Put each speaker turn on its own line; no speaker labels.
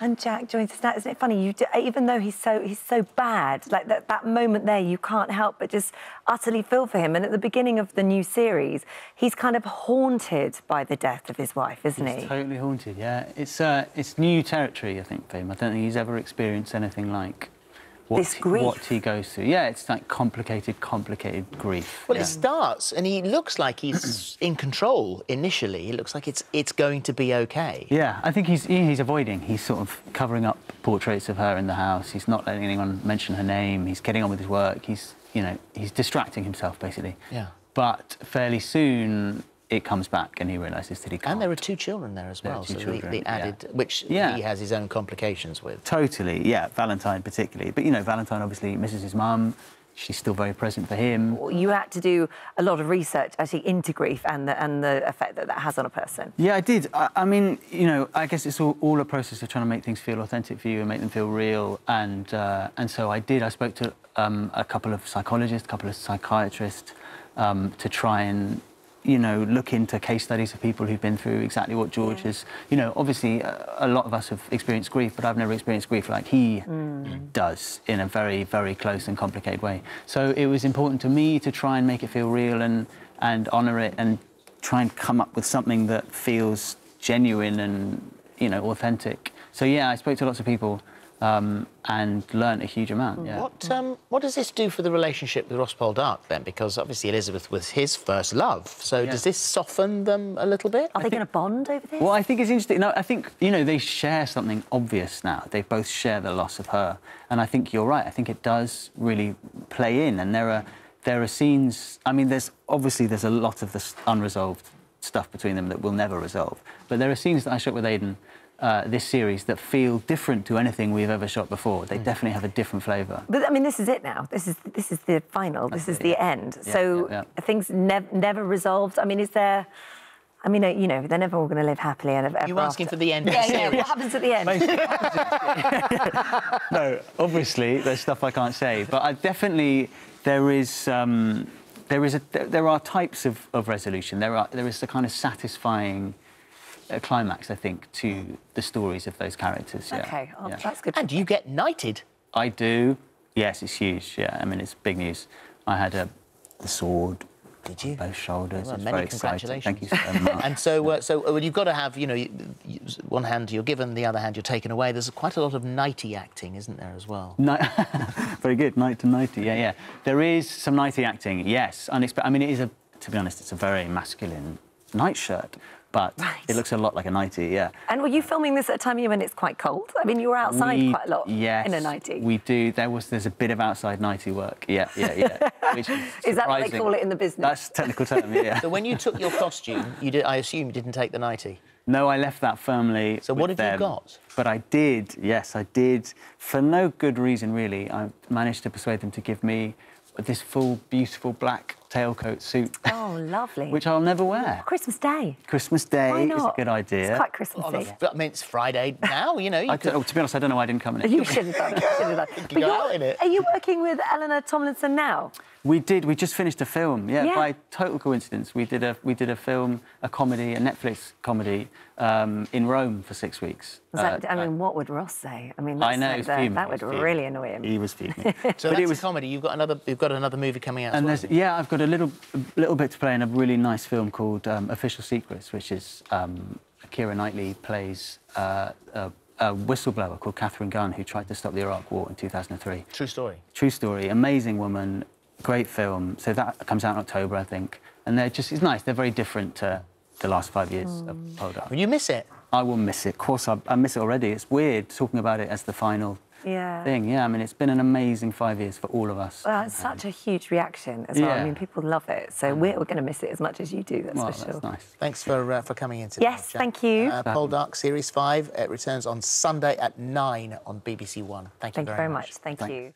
And Jack joins us now. Isn't it funny? Even though he's so bad, like that moment there, you can't help but just utterly feel for him. And at the beginning of the new series, he's kind of haunted by the death of his wife, isn't he?
He's totally haunted. Yeah, it's new territory, I think, for him. I don't think he's ever experienced anything like what he goes through. Yeah, it's like complicated grief.
Well, it starts, and he looks like he's in control initially. It looks like it's going to be okay.
Yeah, I think he's avoiding. He's sort of covering up portraits of her in the house. He's not letting anyone mention her name. He's getting on with his work. He's distracting himself, basically.
Yeah.
But fairly soon, it comes back and he realises that he can't.
And there are 2 children there as well, so the added, which he has his own complications with.
Totally, yeah, Valentine particularly. But, you know, Valentine obviously misses his mum. She's still very present for him.
You had to do a lot of research, actually, into grief and the effect that has on a person.
Yeah, I did. I mean, you know, I guess it's all a process of trying to make things feel authentic for you and make them feel real. And so I did. I spoke to a couple of psychologists, a couple of psychiatrists to try and, you know, look into case studies of people who've been through exactly what George has. You know, obviously, a lot of us have experienced grief, but I've never experienced grief like he does in a very, very close and complicated way. So it was important to me to try and make it feel real and honour it and try and come up with something that feels genuine and, you know, authentic. So, yeah, I spoke to lots of people and learnt a huge amount, yeah.
What does this do for the relationship with Ross Poldark, then? Because, obviously, Elizabeth was his first love. So does this soften them a little bit?
Are they going to bond over this?
Well, I think it's interesting. No, I think, you know, they share something obvious now. They both share the loss of her. And I think you're right. I think it does really play in. And there are scenes... I mean, there's a lot of this unresolved stuff between them that we'll never resolve. But there are scenes that I shot with Aidan this series that feel different to anything we've ever shot before. They definitely have a different flavour.
But I mean, this is it now. This is the final. This is the end. So are things never resolved? I mean, is there? I mean, you know, they're never all going to live happily and ever.
You're asking for the end.
Yeah. What happens at the end?
No, obviously there's stuff I can't say, but I definitely there are types of resolution. There is a kind of satisfying climax, I think, to the stories of those characters. Yeah.
OK, that's good.
And you get knighted.
I do. Yes, it's huge. Yeah, I mean, it's big news. I had the sword.
Did you?
Both shoulders.
Well,
it's
many
very
congratulations.
exciting. Thank you so much.
And so you've got to have, you know, one hand you're given, the other hand you're taken away. There's quite a lot of knighty acting, isn't there, as well?
Very good, knight to knighty, yeah. There is some knighty acting, yes. I mean, it is to be honest, it's a very masculine nightshirt, but it looks a lot like a nightie, yeah. And
were you filming this at a time when it's quite cold? I mean, you were outside quite a lot in a nightie.
We do. There's a bit of outside nightie work, yeah. Which is
that what they call it in the business?
That's a technical term, yeah.
So when you took your costume, I assume you didn't take the nightie?
No, I left that firmly.
So what have you got?
But I did, yes, I did. For no good reason, really. I managed to persuade them to give me this full, beautiful black tailcoat suit.
Oh, lovely.
Which I'll never wear.
Christmas Day.
Christmas Day is a good idea.
It's quite Christmassy.
I mean, it's Friday now, you know.
To be honest, I don't know why I didn't come in it.
You shouldn't have done.
You can go out in it.
Are you working with Eleanor Tomlinson now?
We did. We just finished a film. Yeah, by total coincidence, we did a film, a comedy, a Netflix comedy, in Rome for 6 weeks.
I mean, what would Ross say? I mean, that would really annoy him.
He was fuming.
So that's a comedy. You've got another movie coming out.
And I've got a little bit to play in a really nice film called Official Secrets, which is Keira Knightley plays a whistleblower called Catherine Gunn who tried to stop the Iraq War in 2003.
True story.
True story. Amazing woman. Great film. So that comes out in October, I think. And it's nice. They're very different to the last 5 years of Poldark.
Will you miss it?
I will miss it. Of course, I miss it already. It's weird talking about it as the final thing. Yeah, I mean, it's been an amazing 5 years for all of us.
Well, it's such a huge reaction as well. I mean, people love it. So we're going to miss it as much as you do, that's for sure.
That's nice.
Thanks for coming in today.
Yes, Jack. Thank you.
Poldark Series 5. It returns on Sunday at 9 on BBC One. Thank you very much.
Thank you.